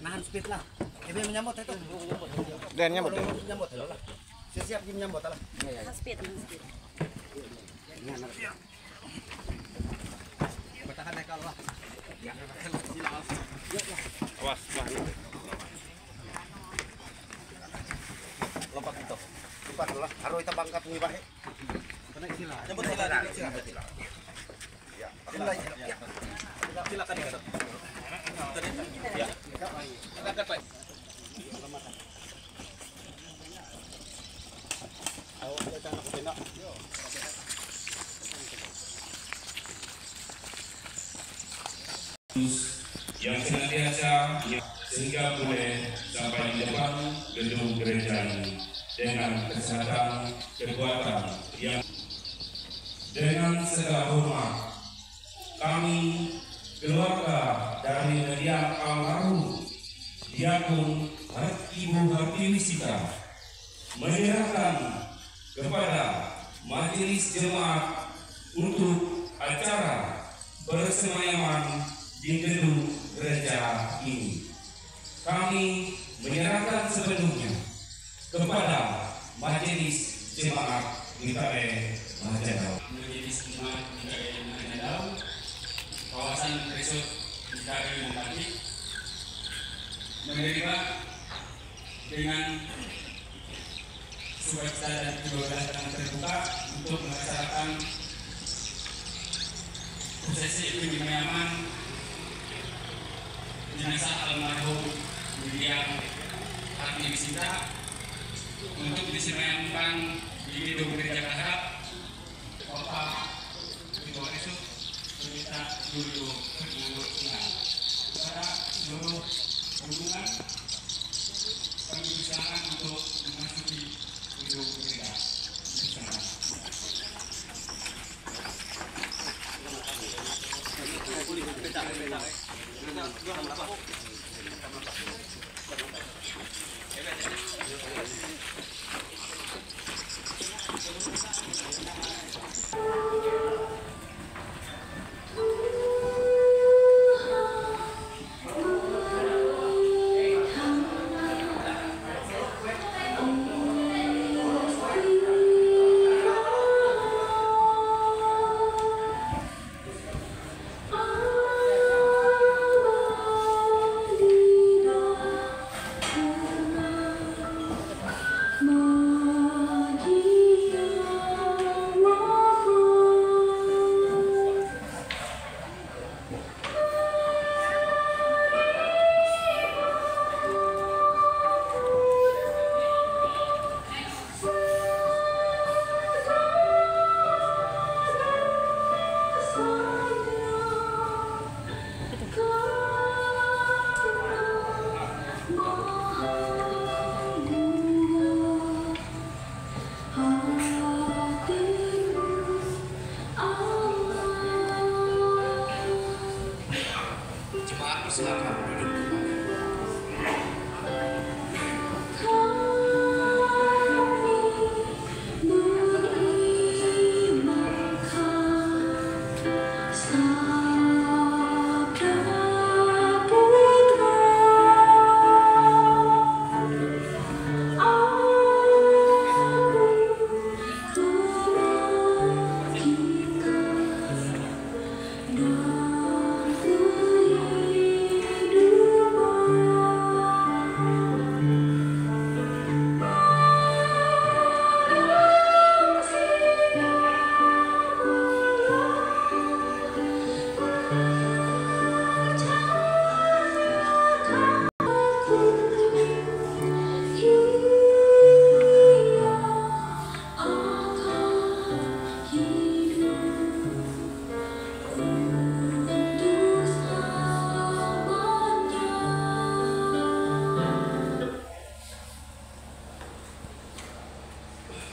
nahan speed lah. Ibu menyambut itu. Dan nyambut. Menyambut. Siap dia menyambut lah. Speed. Bertahan naik kalau lah. Awas, Lompat itu. Lompat lah. Harus kita bangkat nih bahe. Nyambut sila. Ya. Ya. Silakan ya. Ya. Angkat Pak. Yang senantiasa sehingga boleh sampai di depan gedung gereja ini dengan kesehatan kekuatan yang dengan segala hormat kami keluarga dari mendiang almarhum Diakon Ibu Hartiwisita menyerahkan kepada majelis jemaat untuk acara persemayaman di gedung gereja ini. Kami menyerahkan sepenuhnya kepada majelis jemaat GKI Mahajadau. Majelis jemaat GKI Mahajadau, kawasan resort GKI Mahajadau menerima dengan sukacita dan kedua tangan terbuka untuk melaksanakan prosesi penyemayaman jenazah almarhum William Hartiwisita untuk disemayamkan di gedung gereja Kahap Kota Kedua Esok Berita dulu Pergunungan kepada seluruh hubungan kami berusaha untuk memasuki gedung gereja bersama. Silakan duduk kembali.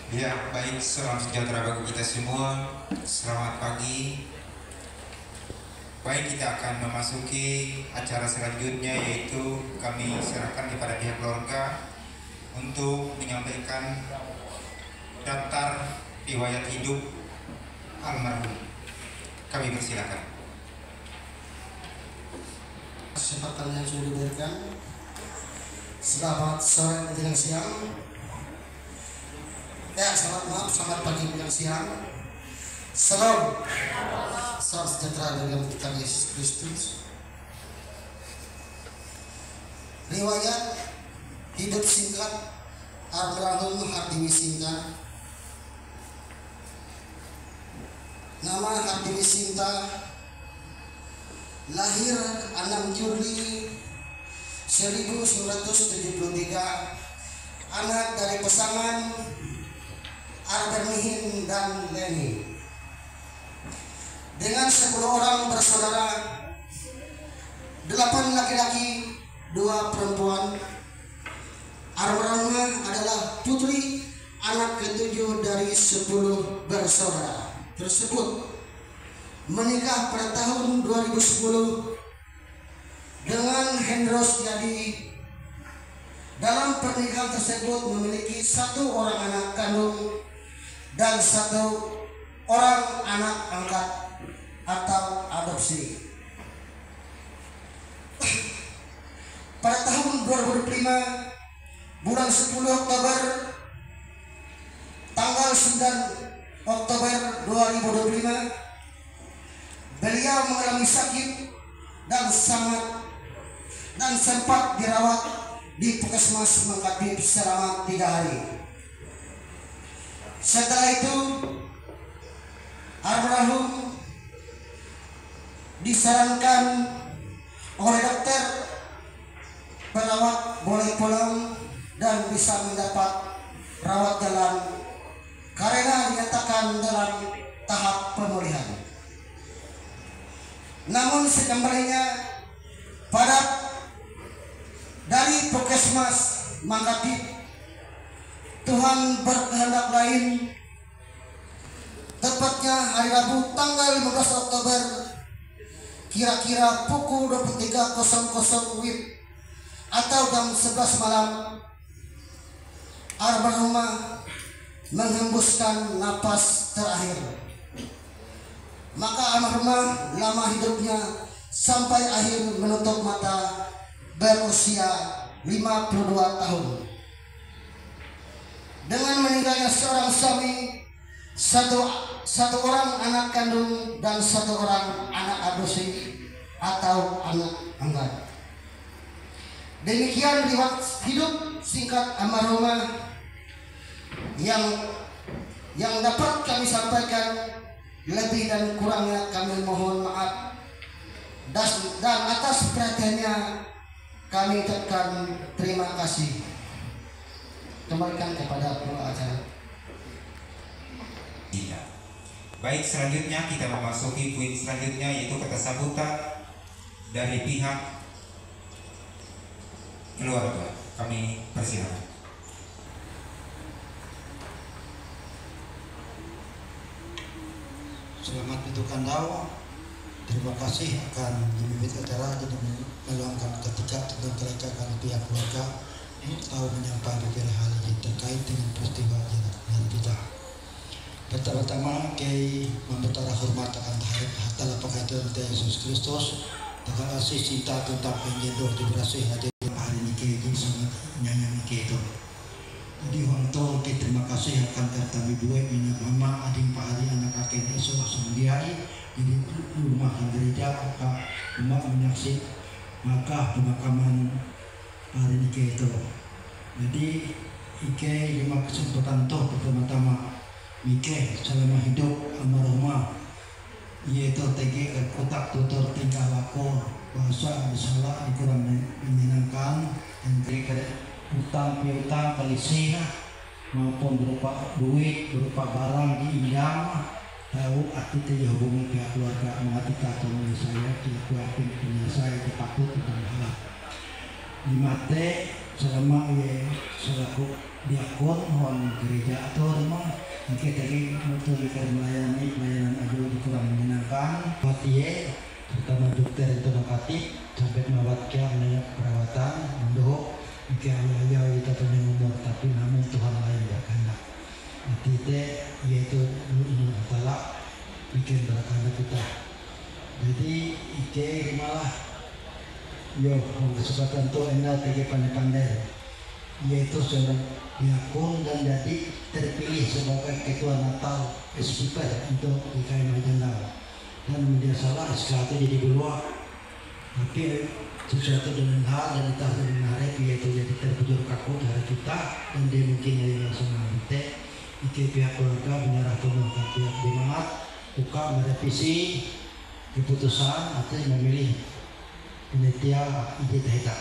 Ya, baik, salam sejahtera bagi kita semua. Selamat pagi. Baik, kita akan memasuki acara selanjutnya, yaitu kami serahkan kepada pihak keluarga untuk menyampaikan daftar riwayat hidup almarhum. Kami persilakan. Kesempatan yang sudah diberikan Selamat sore menjelang siang. Selamat pagi menjelang siang. Salam sejahtera dalam kita Yesus Kristus. Riwayat hidup singkat Abraham Hardiwi Sinta. Nama Hardiwi Sinta lahir 6 Juli 1973, anak dari pasangan Arbernihin dan Leni. Dengan 10 orang bersaudara, 8 laki-laki, 2 perempuan. Arbernihin adalah putri anak ke-7 dari 10 bersaudara tersebut. Menikah pada tahun 2010 dengan Hendros Jadi. Dalam pernikahan tersebut memiliki 1 orang anak kandung dan 1 orang anak angkat atau adopsi. Pada tahun 2005 bulan 10 Oktober tanggal 9 Oktober 2025 beliau mengalami sakit dan sempat dirawat di Puskesmas Mangkatip selama 3 hari. Setelah itu almarhum disarankan oleh dokter perawat boleh pulang dan bisa mendapat rawat jalan karena dinyatakan dalam tahap pemulihan. Namun sekembalinya dari Puskesmas Mangkatip, Tuhan berkehendak lain. Tepatnya hari Rabu tanggal 15 Oktober kira-kira pukul 23.00 WIB atau jam 11 malam, almarhumah menghembuskan napas terakhir. Maka almarhumah lama hidupnya sampai akhir menutup mata berusia 52 tahun. Dengan meninggalnya seorang suami, satu orang anak kandung dan 1 orang anak adopsi atau anak angkat. Demikian riwayat hidup singkat almarhumah yang dapat kami sampaikan. Lebih dan kurangnya kami mohon maaf, dan atas perhatiannya kami ucapkan terima kasih. Kembalikan kepada pembawa acara. Baik, selanjutnya kita memasuki poin selanjutnya, yaitu kata sambutan dari pihak keluarga. Kami persilakan. Selamat untuk Anda. Terima kasih akan dibimbing acara jadi meluangkan ketika tentang kelacakan pihak keluarga tahu menyampaikan hal yang terkait dengan peristiwa yang kita. Pertama-tama kami memberikan hormat akan hatta pagkatun Yesus Kristus dengan kasih cinta tentang pengendor diberasih hadir hari ini kami sangat nyanyi itu. Jadi untuk terima kasih akan kami dua ini mama ading pahari anak kakek esok sembiari jadi rumah gereja rumah menyaksi maka pemakaman hari ini itu. Jadi ike lima kesempatan toh pertama-tama ike selama hidup almarhumah yaitu tegi kotak tutur tingkah laku bahasa salah kurang menyenangkan dan utang piutang polisi maupun berupa duit berupa barang diinjam tahu arti hubungi pihak keluarga mengatika atau saya tidak punya saya takut dan halal dimate selama selaku diakon mohon gereja atau rumah mungkin tadi untuk pelayanan aja kurang menyenangkan hati terutama dokter itu nakati sampai mewakilkan banyak perawatan menduk jika ayah kita punya umur tapi namun Tuhan lain ya kehendak. Kita yaitu ini adalah bikin berkehendak kita. Jadi ike malah yo kesempatan tu enak bagi pandai-pandai, yaitu seorang diakon dan jadi terpilih sebagai ketua Natal SPP untuk IKM Majandal, dan dia salah SK jadi keluar, tapi sesuatu dengan hal dan entah dengan hari yaitu jadi terbujur kaku dari kita, dan dia mungkin yang langsung nanti itu pihak keluarga menyerah penuh ke pihak jemaat buka merevisi keputusan atau memilih panitia ide tahita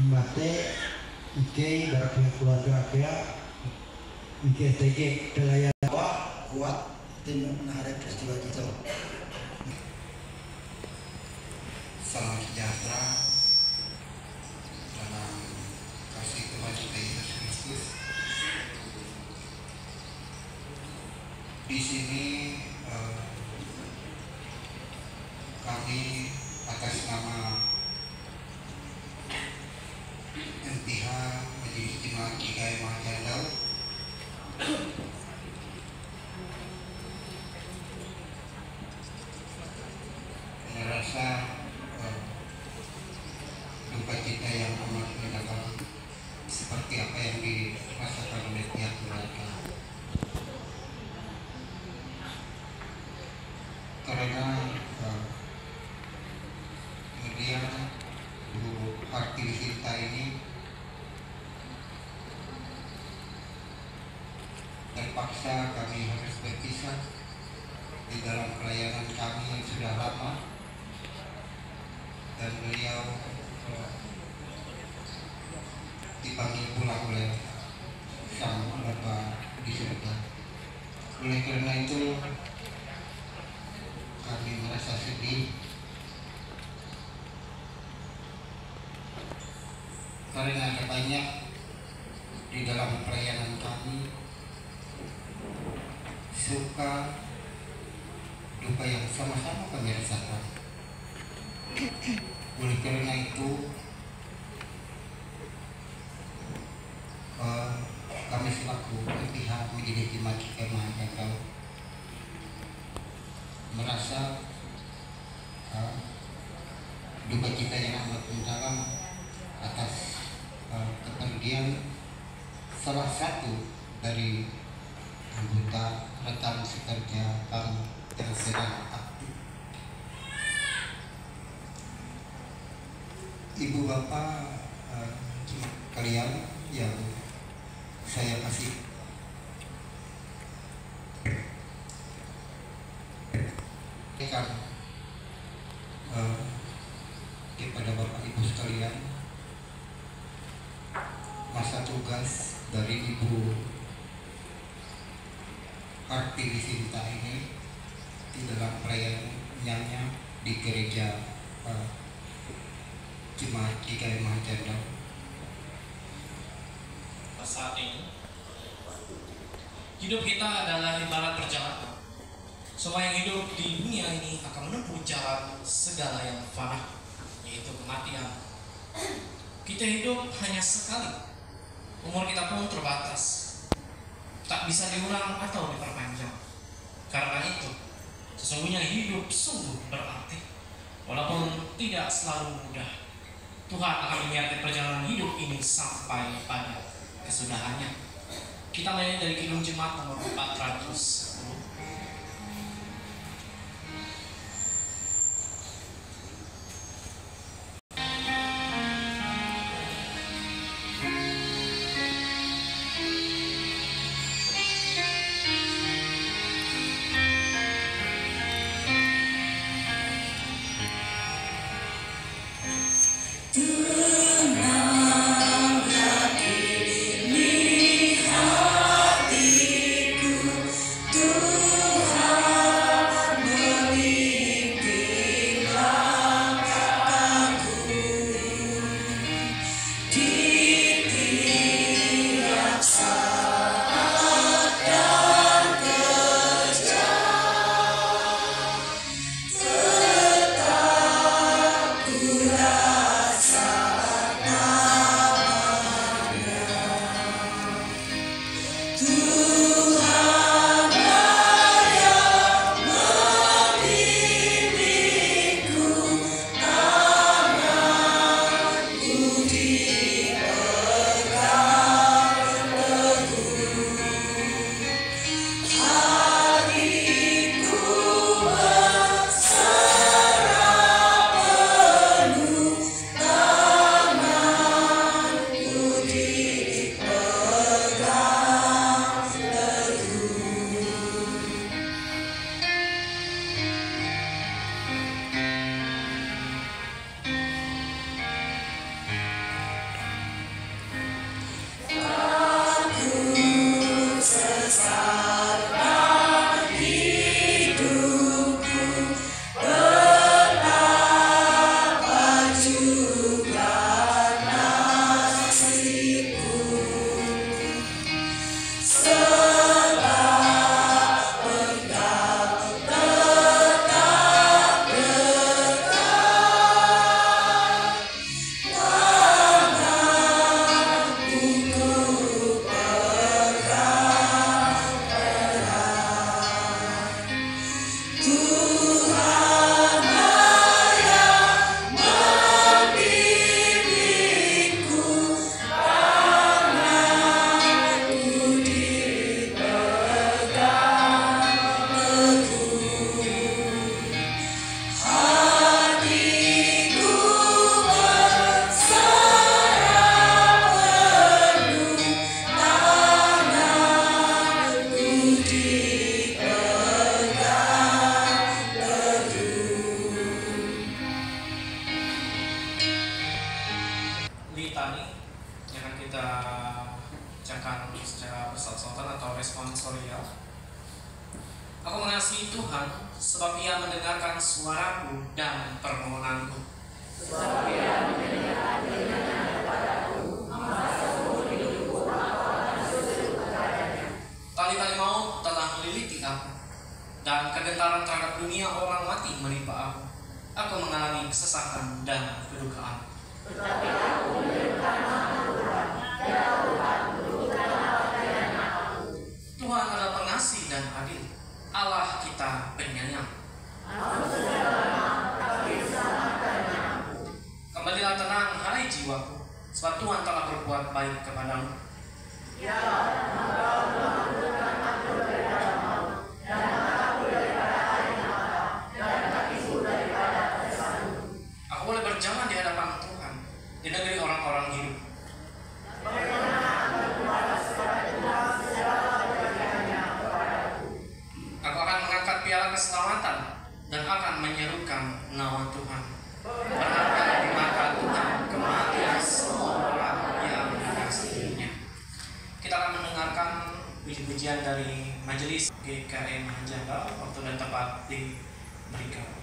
mate ike dari pihak keluarga kaya ike tege pelayan kuat tim menghadapi peristiwa itu. Salam sejahtera dalam kasih Tuhan kita Yesus Kristus. Di sini kami atas nama MPH Majelis Jemaat IKM Majandal merasa duka cita yang amat mendalam seperti apa yang dirasakan oleh pihak keluarga, karena kemudian Bu Hartili Sinta ini terpaksa kami harus berpisah di dalam pelayanan kami yang sudah lama, dan beliau dipanggil pulang oleh Sang Bapa di surga. Oleh karena itu kami merasa sedih karena ada banyak di dalam pelayanan kami suka duka yang sama-sama kami rasakan. Oleh karena itu kami selaku pihak Majelis Jemaat IKM Majandal merasa duka cita yang amat mendalam atas kepergian salah satu dari anggota rekan sekerja kami yang sedang aktif. Ibu bapak kalian yang saya kasih kepada bapak ibu sekalian, masa tugas dari Ibu Hartili Sinta ini di dalam pelayanannya di gereja Jemaat IKM Majandal. Saat ini hidup kita adalah ibarat perjalanan. Semua yang hidup di dunia ini akan menempuh jalan segala yang fana, yaitu kematian. Kita hidup hanya sekali, umur kita pun terbatas, tak bisa diulang atau diperpanjang. Karena itu sesungguhnya hidup sungguh berarti, walaupun tidak selalu mudah. Tuhan akan membiarkan perjalanan hidup ini sampai pada kesudahannya. Kita mulai dari Kidung Jemaat nomor 410. Tenanglah ini hatiku, litani yang akan kita bacakan secara bersautan atau responsorial. Aku mengasihi Tuhan sebab Ia mendengarkan suaraku dan permohonanku. Sebab Ia mendengarkan kepadaku, hidupku aku akan sujud kepadanya. Tali-tali maut telah meliliti aku, dan kegentaran terhadap dunia orang mati menimpa aku. Aku mengalami kesesakan dan kedukaan. Tetapi aku menyerukan nama Tuhan, ya Tuhan, bukanlah pakaian aku. Tuhan adalah pengasih dan adil, Allah kita penyayang. Aku sudah lama tak bisa makan aku. Kembalilah tenang, hai jiwaku, sebab Tuhan telah berbuat baik kepadamu. Ya, Engkau telah menurunkan aku dari dalam maut, dan mataku daripada air mata, dan kakiku daripada tersandu. Aku boleh berjalan di hadapan Tuhan, di negeri orang-orang hidup. Aku akan mengangkat piala keselamatan dan akan menyerukan nama Tuhan. Berharga di mata Tuhan kematian semua orang yang dikasihinya. Kita akan mendengarkan puji-pujian dari majelis GKM Jaga. Waktu dan tempat diberikan.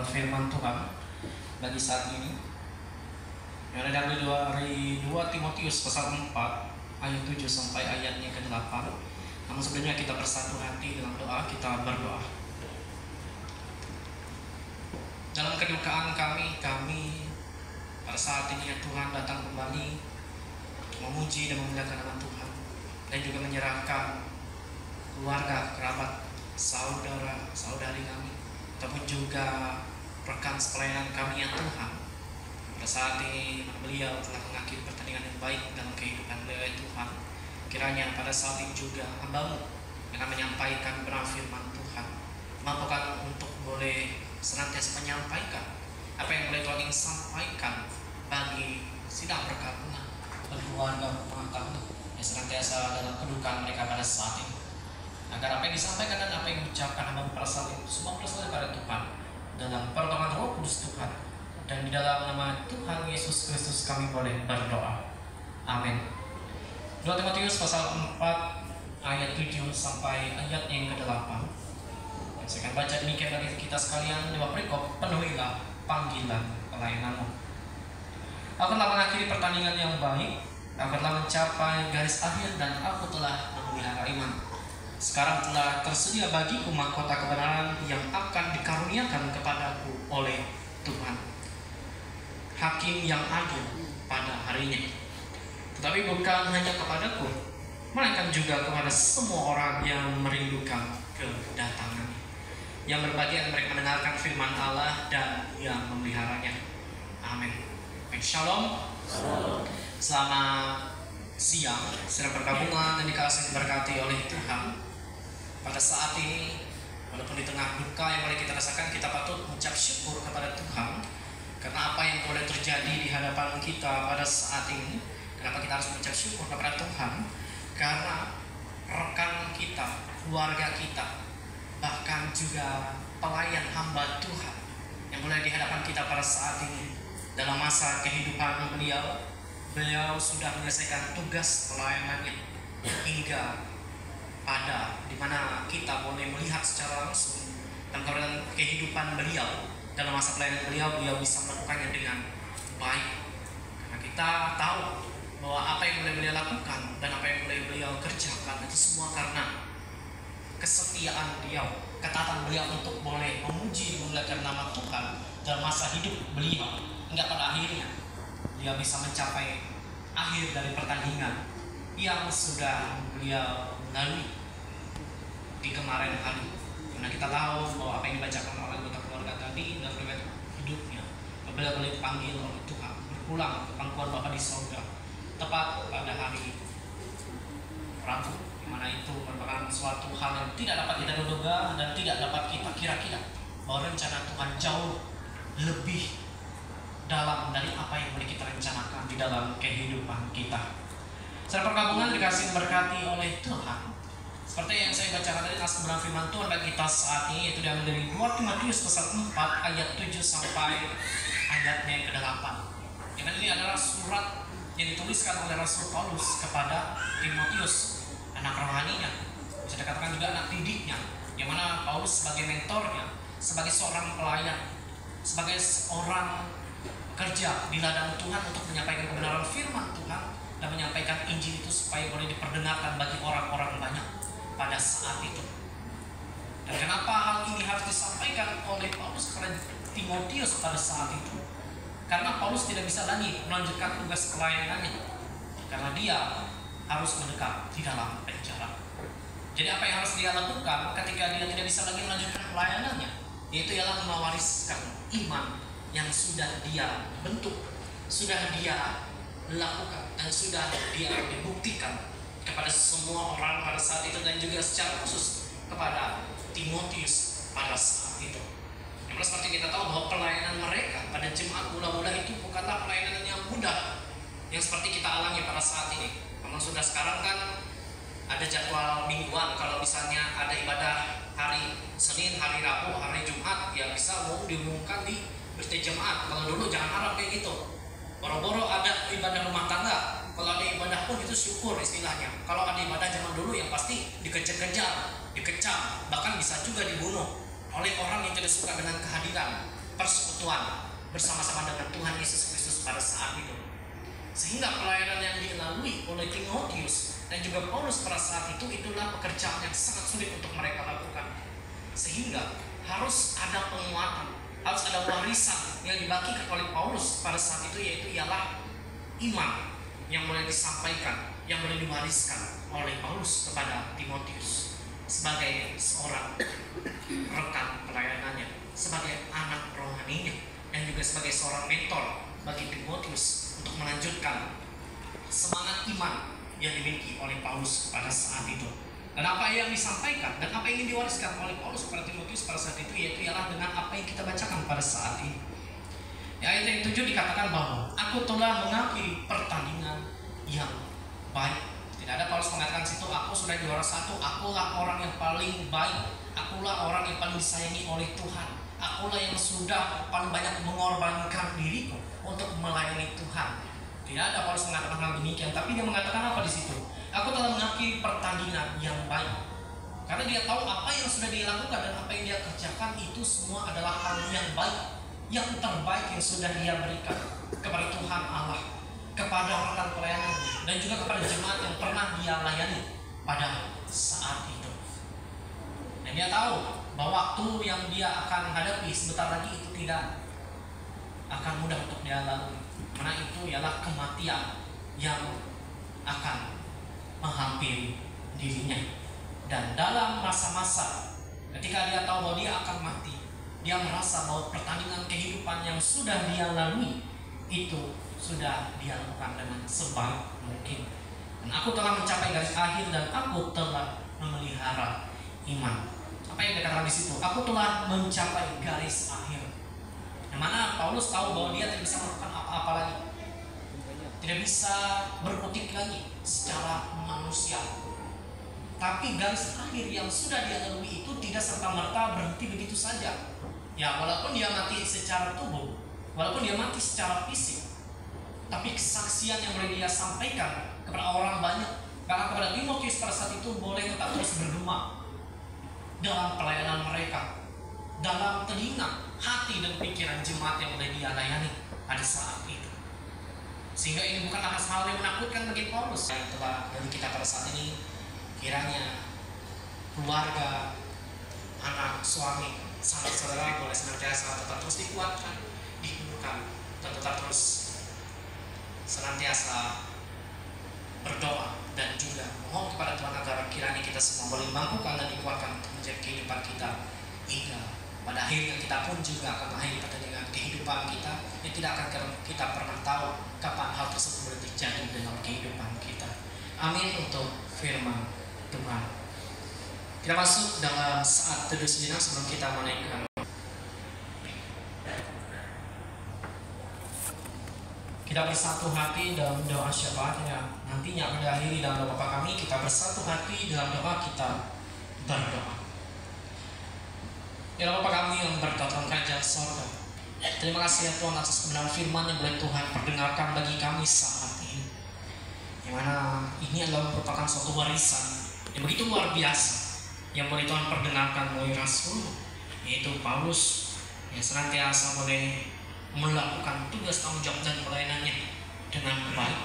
firman Tuhan bagi saat ini. Yang ada dari 2 Timotius pasal 4 ayat 7 sampai ayatnya ke-8. Namun sebelumnya kita bersatu hati dalam doa, kita berdoa. Dalam kedukaan kami pada saat saat ini ya Tuhan datang kembali memuji dan memuliakan nama Tuhan, dan juga menyerahkan keluarga, kerabat, saudara, saudari kami, ataupun juga rekan sepelayanan kami ya Tuhan. Pada saat ini beliau telah mengakhiri pertandingan yang baik dalam kehidupan beliau ya Tuhan. Kiranya pada saat ini juga hamba-Mu yang menyampaikan benar firman Tuhan, mampukan untuk boleh senantiasa menyampaikan apa yang boleh Tuhan ingin sampaikan bagi sidang perkabungan, bagi keluarga rumah tangga yang senantiasa dalam kedukaan mereka pada saat ini, agar apa yang disampaikan dan apa yang diucapkan hamba pada saat itu semua berasal daripada Tuhan, dalam pertolongan Roh Kudus Tuhan, dan di dalam nama Tuhan Yesus Kristus kami boleh berdoa. Amin. 2 Timotius pasal 4 ayat 7 sampai ayat yang ke-8. Saya akan baca demikian bagi kita sekalian. Lewat perikop, penuhilah panggilan pelayananmu. Aku telah mengakhiri pertandingan yang baik, aku telah mencapai garis akhir, dan aku telah memelihara iman. Sekarang telah tersedia bagiku mahkota kebenaran yang akan dikaruniakan kepadaku oleh Tuhan, Hakim yang adil pada harinya. Tetapi bukan hanya kepadaku, melainkan juga kepada semua orang yang merindukan kedatangannya, yang berbahagia mereka mendengarkan firman Allah dan yang memeliharanya. Amin. Shalom. Selamat siang, saudara pergabungan dan dikasih diberkati oleh Tuhan. Pada saat ini, walaupun di tengah duka yang boleh kita rasakan, kita patut mengucap syukur kepada Tuhan karena apa yang boleh terjadi di hadapan kita pada saat ini. Kenapa kita harus mengucap syukur kepada Tuhan? Karena rekan kita, keluarga kita, bahkan juga pelayan hamba Tuhan yang mulai di hadapan kita pada saat ini, dalam masa kehidupan beliau sudah menyelesaikan tugas pelayanannya hingga pada dimana kita boleh melihat secara langsung dalam kehidupan beliau, dalam masa pelayanan beliau bisa melakukannya dengan baik. Karena kita tahu bahwa apa yang boleh beliau lakukan dan apa yang boleh beliau kerjakan itu semua karena kesetiaan beliau, ketaatan beliau untuk boleh memuji memuliakan nama Tuhan dalam masa hidup beliau, hingga pada akhirnya dia bisa mencapai akhir dari pertandingan yang sudah beliau lalui di kemarin hari. Karena kita tahu bahwa apa yang dibacakan oleh anggota keluarga tadi dan riwayat hidupnya, beliau boleh dipanggil oleh Tuhan berpulang ke pangkuan Bapa di sorga tepat pada hari Rabu, di mana itu merupakan suatu hal yang tidak dapat kita duga dan tidak dapat kita kira-kira bahwa rencana Tuhan jauh lebih dalam dari apa yang boleh kita rencanakan di dalam kehidupan kita. Saudara pergabungan dikasih berkati oleh Tuhan. Seperti yang saya bacakan tadi, naskah benar firman Tuhan bagi kita saat ini, yaitu diambil dari 2 Timotius pasal 4 ayat 7 sampai ayatnya yang ke-8. Yang ini adalah surat yang dituliskan oleh Rasul Paulus kepada Timotius, anak rohaninya, bisa dikatakan juga anak didiknya, yang mana Paulus sebagai mentornya, sebagai seorang pelayan, sebagai seorang kerja di ladang Tuhan untuk menyampaikan kebenaran firman Tuhan dan menyampaikan Injil itu supaya boleh diperdengarkan bagi orang-orang banyak pada saat itu. Dan kenapa hal ini harus disampaikan oleh Paulus kepada Timotius pada saat itu? Karena Paulus tidak bisa lagi melanjutkan tugas pelayanannya, karena dia harus mendekat di dalam penjara. Jadi apa yang harus dia lakukan ketika dia tidak bisa lagi melanjutkan pelayanannya, yaitu ialah mewariskan iman yang sudah dia bentuk, sudah dia lakukan, dan sudah dia buktikan kepada semua orang pada saat itu, dan juga secara khusus kepada Timotius pada saat itu. Yang seperti kita tahu bahwa pelayanan mereka pada jemaat mula-mula itu bukanlah pelayanan yang mudah yang seperti kita alami pada saat ini. Memang sudah sekarang kan ada jadwal mingguan, kalau misalnya ada ibadah hari Senin, hari Rabu, hari Jumat, ya bisa mau diumumkan di berita jemaat. Kalau dulu jangan harap kayak gitu, boro-boro ada ibadah rumah tangga, kalau ada ibadah pun itu syukur istilahnya. Kalau ada ibadah zaman dulu yang pasti dikejar-kejar, dikecam, bahkan bisa juga dibunuh oleh orang yang tidak suka dengan kehadiran persekutuan bersama-sama dengan Tuhan Yesus Kristus pada saat itu. Sehingga pelayanan yang dilalui oleh Timotius dan juga Paulus pada saat itu, itulah pekerjaan yang sangat sulit untuk mereka lakukan. Sehingga harus ada penguatan, harus ada warisan yang dibagikan oleh Paulus pada saat itu yaitu ialah iman yang mulai disampaikan, yang mulai diwariskan oleh Paulus kepada Timotius sebagai seorang rekan pelayanannya, sebagai anak rohaninya, dan juga sebagai seorang mentor bagi Timotius untuk melanjutkan semangat iman yang dimiliki oleh Paulus pada saat itu. Dan apa yang disampaikan dan apa yang ingin diwariskan oleh Paulus kepada Timotius pada saat itu yaitu ialah dengan apa yang kita bacakan pada saat ini. Di ayat yang 7 dikatakan bahwa aku telah mengakhiri pertandingan yang baik. Tidak ada Paulus mengatakan situ aku sudah juara 1, akulah orang yang paling baik, akulah orang yang paling disayangi oleh Tuhan, akulah yang sudah paling banyak mengorbankan diriku untuk melayani Tuhan. Tidak ada Paulus mengatakan hal demikian, tapi dia mengatakan apa di situ? Aku telah mengakhiri pertandingan yang baik. Karena dia tahu apa yang sudah dia lakukan dan apa yang dia kerjakan itu semua adalah hal yang baik, yang terbaik yang sudah dia berikan kepada Tuhan Allah, kepada rekan pelayanannya, dan juga kepada jemaat yang pernah dia layani pada saat itu. Dan dia tahu bahwa waktu yang dia akan hadapi sebentar lagi itu tidak akan mudah untuk dia lalui. Karena itu ialah kematian yang akan menghampiri dirinya. Dan dalam masa-masa ketika dia tahu bahwa dia akan mati, dia merasa bahwa pertandingan kehidupan yang sudah dia lalui itu sudah dia lakukan dengan sebaik mungkin. Dan aku telah mencapai garis akhir dan aku telah memelihara iman. Apa yang dikatakan di situ? Aku telah mencapai garis akhir. Yang mana Paulus tahu bahwa dia tidak bisa melakukan apa-apa lagi, tidak bisa berkutik lagi secara manusia. Tapi garis akhir yang sudah dia lalui itu tidak serta-merta berhenti begitu saja. Ya, walaupun dia mati secara tubuh, walaupun dia mati secara fisik, tapi kesaksian yang boleh dia sampaikan kepada orang banyak, bahkan kepada Timotius pada saat itu boleh tetap terus bergema dalam pelayanan mereka, dalam telinga, hati dan pikiran jemaat yang boleh dia layani pada saat itu. Sehingga ini bukanlah hal yang menakutkan bagi Paulus yang telah dari kita pada saat ini. Kiranya keluarga, anak, suami, sanak saudara boleh senantiasa tetap terus dikuatkan, dihidupkan, dan tetap terus senantiasa berdoa dan juga mohon kepada Tuhan agar kiranya kita semua boleh dimampukan dan dikuatkan untuk menjadi kehidupan kita hingga pada akhirnya kita pun juga akan mengakhiri pertandingan kehidupan kita yang tidak akan kita pernah tahu kapan hal tersebut boleh terjadi dalam kehidupan kita. Amin untuk firman Tuhan. Kita masuk dalam saat teduh sejenak sebelum kita menaikkan. Kita bersatu hati dalam doa syafaatnya. Nantinya akan diakhiri dalam doa Bapa kami. Kita bersatu hati dalam doa kita berdoa. Ya Bapa kami yang berdoa dalam kerajaan sorga. Terima kasih ya Tuhan atas kebenaran firman yang boleh Tuhan perdengarkan bagi kami saat ini. Yang mana ini adalah merupakan suatu warisan yang begitu luar biasa yang boleh Tuhan perdengarkan melalui Rasul, yaitu Paulus yang senantiasa boleh melakukan tugas tanggung jawab dan pelayanannya dengan baik.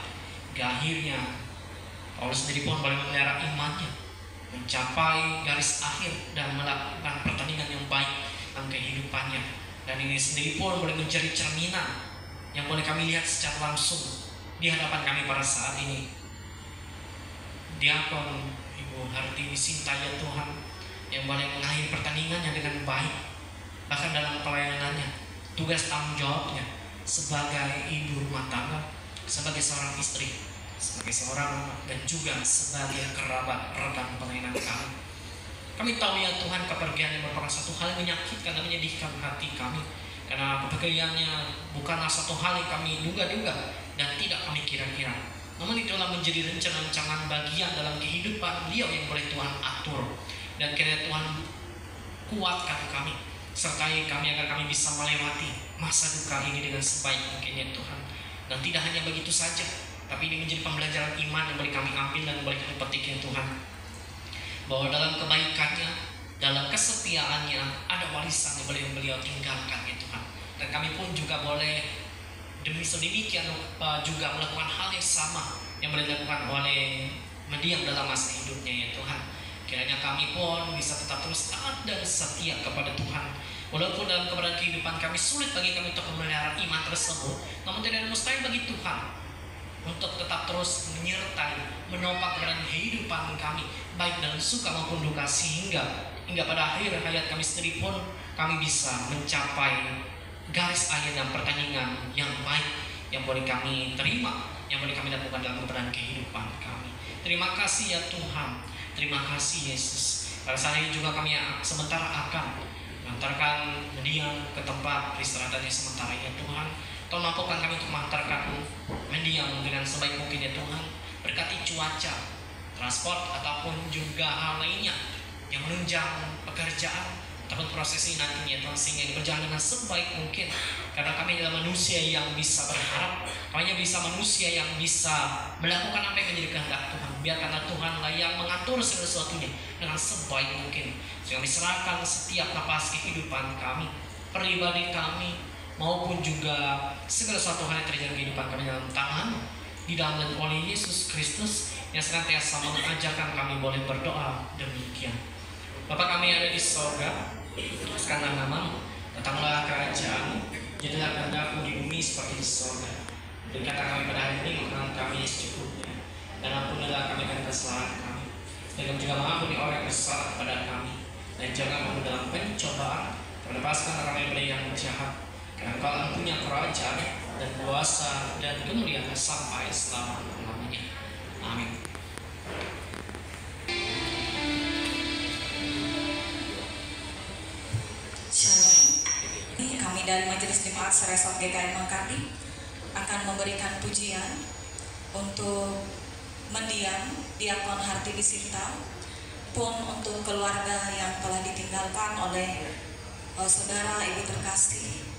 Hingga akhirnya Paulus sendiri pun boleh memelihara imannya, mencapai garis akhir dan melakukan pertandingan yang baik dalam kehidupannya. Dan ini sendiri pun boleh menjadi cerminan yang boleh kami lihat secara langsung di hadapan kami pada saat ini. Diakon Ibu Hartini Sinta ya Tuhan yang boleh mengakhiri pertandingannya dengan baik, bahkan dalam pelayanannya, tugas tanggung jawabnya sebagai ibu rumah tangga, sebagai seorang istri, sebagai seorang anak, dan juga sebagai kerabat rekan pelayanan kami. Kami tahu ya Tuhan, kepergian yang merupakan satu hal yang menyakitkan dan menyedihkan hati kami, karena kepergiannya bukanlah satu hal yang kami duga-duga dan tidak kami kira-kira. Namun itulah menjadi rencana-rancangan bagian dalam kehidupan beliau yang boleh Tuhan atur. Dan kiranya Tuhan kuatkan kami, sertai kami agar kami bisa melewati masa duka ini dengan sebaik mungkinnya Tuhan. Dan tidak hanya begitu saja, tapi ini menjadi pembelajaran iman yang boleh kami ambil dan boleh kami petik ya Tuhan, bahwa dalam kebaikannya, dalam kesetiaannya ada warisan yang boleh beliau tinggalkan ya Tuhan. Dan kami pun juga boleh demi sedemikian juga melakukan hal yang sama yang boleh dilakukan oleh mendiang dalam masa hidupnya ya Tuhan. Kiranya kami pun bisa tetap terus taat dan setia kepada Tuhan, Walaupun dalam keberadaan kehidupan kami sulit bagi kami untuk memelihara iman tersebut, namun tidak ada mustahil bagi Tuhan untuk tetap terus menyertai, menopang keberadaan kehidupan kami, baik dalam suka maupun duka, sehingga pada akhir hayat kami sendiri pun kami bisa mencapai garis akhir dan pertandingan yang baik yang boleh kami terima, yang boleh kami lakukan dalam keberadaan kehidupan kami. Terima kasih ya Tuhan, terima kasih Yesus. Pada saat ini juga kami sementara akan mengantarkan mendiang ke tempat peristirahatannya sementara ya Tuhan. Tolong mampukan kami untuk mengantarkan mendiang dengan sebaik mungkin ya Tuhan. Berkati cuaca, transport ataupun juga hal lainnya yang menunjang pekerjaan ataupun prosesi nantinya Tuhan, sehingga ini berjalan dengan sebaik mungkin. Karena kami adalah manusia yang bisa berharap, kami hanya bisa manusia yang bisa melakukan apa yang menjadi kehendak Tuhan. Biarkanlah Tuhan lah yang mengatur segala sesuatunya dengan sebaik mungkin. Sehingga kami serahkan setiap napas kehidupan kami, pribadi kami, maupun juga segala sesuatu hal yang terjadi di kehidupan kami dalam tangan, di dalam dan oleh Yesus Kristus yang senantiasa mengajarkan kami boleh berdoa demikian. Bapa kami yang ada di sorga, sekarang namamu, datanglah kerajaan, jadilah kehendakmu di bumi seperti di sorga. Berikanlah kami pada hari ini makanan kami secukupnya, dan ampunilah kami akan kesalahan kami, dan kami juga mengampuni orang yang bersalah kepada kami, dan jangan kami dalam pencobaan, tapi lepaskan kami dari yang jahat. Karena Engkau punya kerajaan dan kuasa dan kemuliaan sampai selama-lamanya. Amin. Shalom. Kami dari Majelis Jemaat Seresot GKI Mangkati akan memberikan pujian untuk mendiang Diakon Harti Disinta, pun untuk keluarga yang telah ditinggalkan oleh saudara ibu terkasih.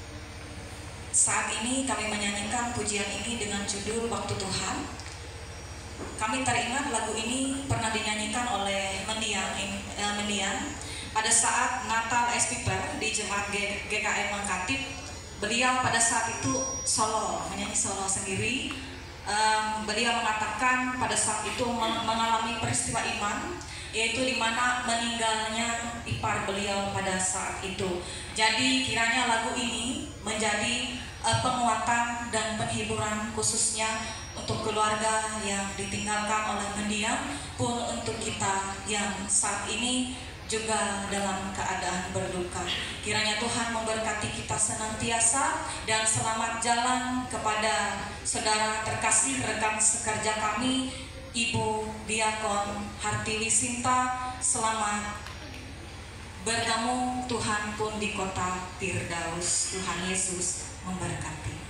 Saat ini kami menyanyikan pujian ini dengan judul Waktu Tuhan. Kami teringat lagu ini pernah dinyanyikan oleh mendiang pada saat Natal Espiper di Jemaat GKM Mangkatip. Beliau pada saat itu menyanyi solo sendiri. Beliau mengatakan pada saat itu mengalami peristiwa iman, yaitu di mana meninggalnya ipar beliau pada saat itu. Jadi kiranya lagu ini menjadi penguatan dan penghiburan khususnya untuk keluarga yang ditinggalkan oleh mendiang, pun untuk kita yang saat ini juga dalam keadaan berduka. Kiranya Tuhan memberkati kita senantiasa, dan selamat jalan kepada saudara terkasih rekan sekerja kami Ibu Diakon Harti Disinta. Selamat bertemu Tuhan pun di kota Firdaus. Tuhan Yesus memberkati.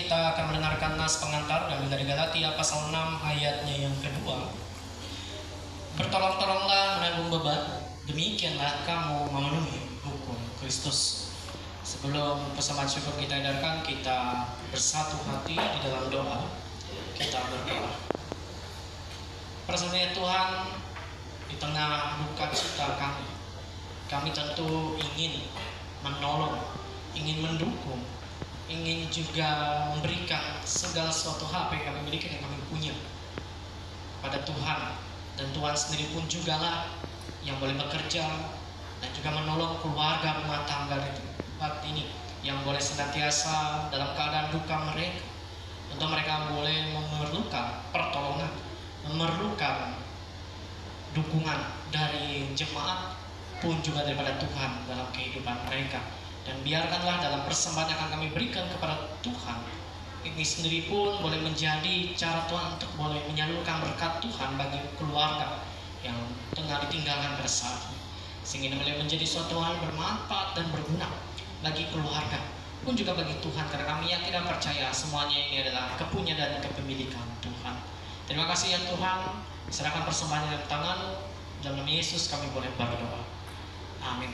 kita akan mendengarkan nas pengantar dan dari Galatia pasal 6 ayatnya yang kedua. Bertolong-tolonglah menanggung beban, demikianlah kamu memenuhi hukum Kristus. Sebelum persembahan syukur kita edarkan, kita bersatu hati di dalam doa. Kita berdoa. Persembahan Tuhan, di tengah duka cita kami tentu ingin menolong, ingin mendukung, ingin juga memberikan segala sesuatu hal yang kami miliki, yang kami punya pada Tuhan. Dan Tuhan sendiri pun jugalah yang boleh bekerja dan juga menolong keluarga rumah tangga di tempat ini, yang boleh senantiasa dalam keadaan duka mereka. Tentu mereka boleh memerlukan pertolongan, memerlukan dukungan dari jemaat pun juga daripada Tuhan dalam kehidupan mereka. Dan biarkanlah dalam persembahan yang akan kami berikan kepada Tuhan ini sendiri pun boleh menjadi cara Tuhan untuk boleh menyalurkan berkat Tuhan bagi keluarga yang tengah ditinggalkan pada saat ini, sehingga boleh menjadi suatu hal bermanfaat dan berguna bagi keluarga pun juga bagi Tuhan, karena kami yakin dan percaya semuanya ini adalah kepunyaan dan kepemilikan Tuhan. Terima kasih ya Tuhan, serahkan persembahan dalam tangan-Mu, dalam nama Yesus kami boleh berdoa. Amin.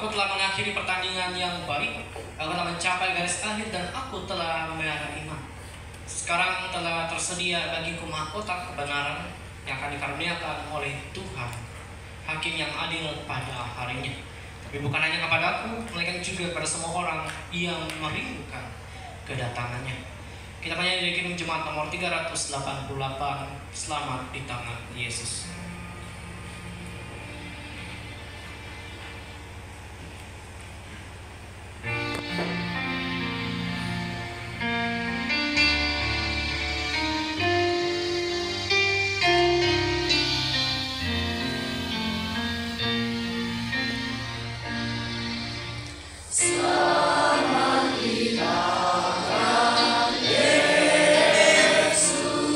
Aku telah mengakhiri pertandingan yang baik, aku telah mencapai garis akhir dan aku telah memelihara iman. Sekarang telah tersedia bagiku mahkota kebenaran yang akan dikaruniakan oleh Tuhan, Hakim yang adil pada harinya. Tapi bukan hanya kepadaku, melainkan juga kepada semua orang yang merindukan kedatangannya. Kita menyanyi dari jemaat nomor 388, Selamat di Tangan Yesus. Aman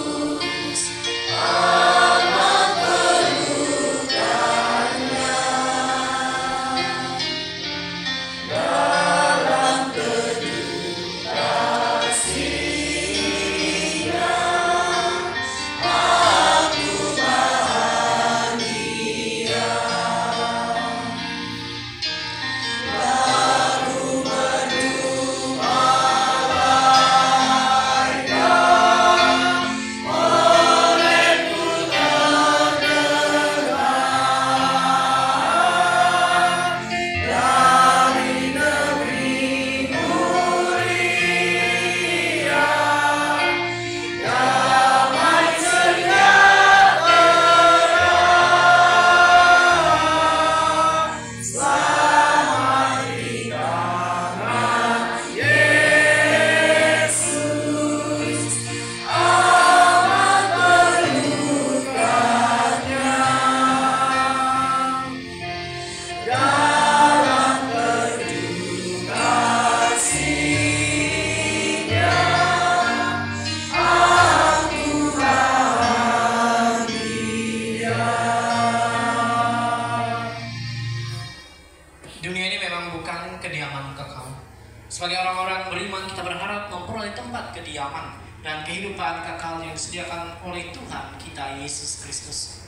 kehidupan kekal yang disediakan oleh Tuhan kita Yesus Kristus.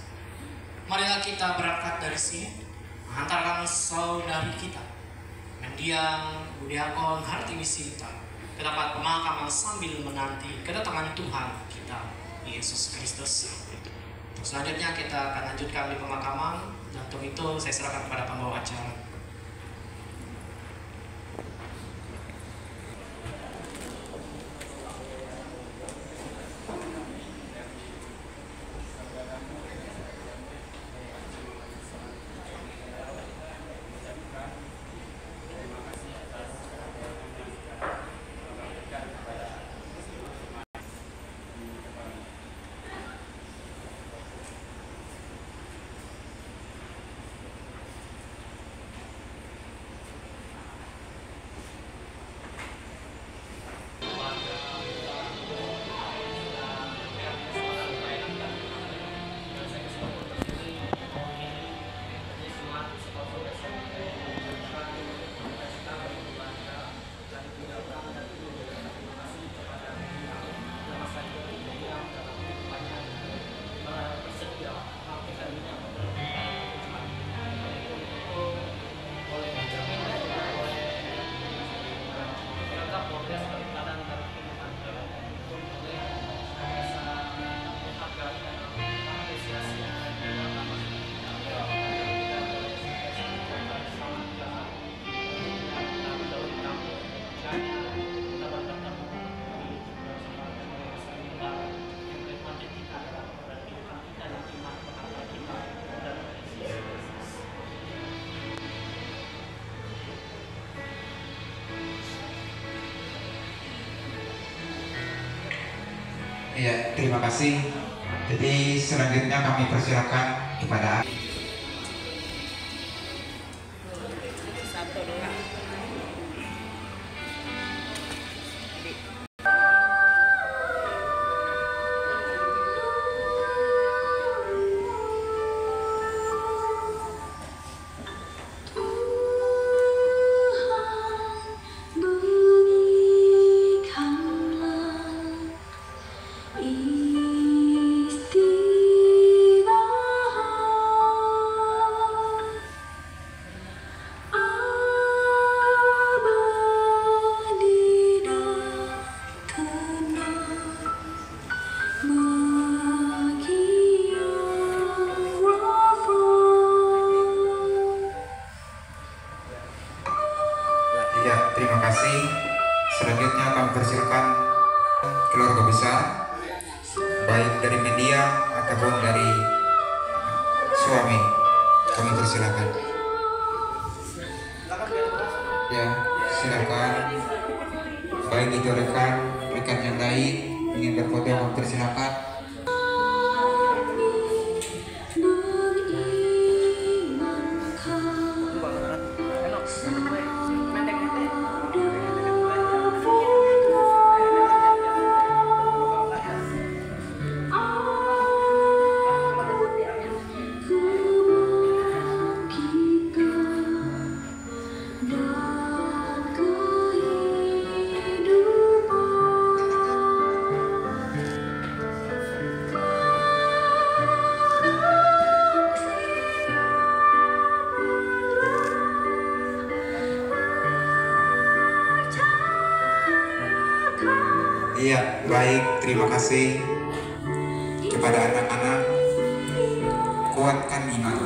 Marilah kita berangkat dari sini, menghantarkan saudari kita, mendiang Budiakon Hartiwisinta, ke tempat pemakaman sambil menanti kedatangan Tuhan kita Yesus Kristus. Selanjutnya kita akan lanjutkan di pemakaman, dan untuk itu saya serahkan kepada pembawa acara. Ya, terima kasih. Jadi selanjutnya kami persilakan kepada terima kasih. Selanjutnya kami persilakan keluarga besar, baik dari media ataupun dari suami. Kami persilakan. Ya, silakan. Baik itu rekan yang lain ingin berfoto, kami persilakan. Iya, baik, terima kasih kepada anak-anak. Kuatkan iman.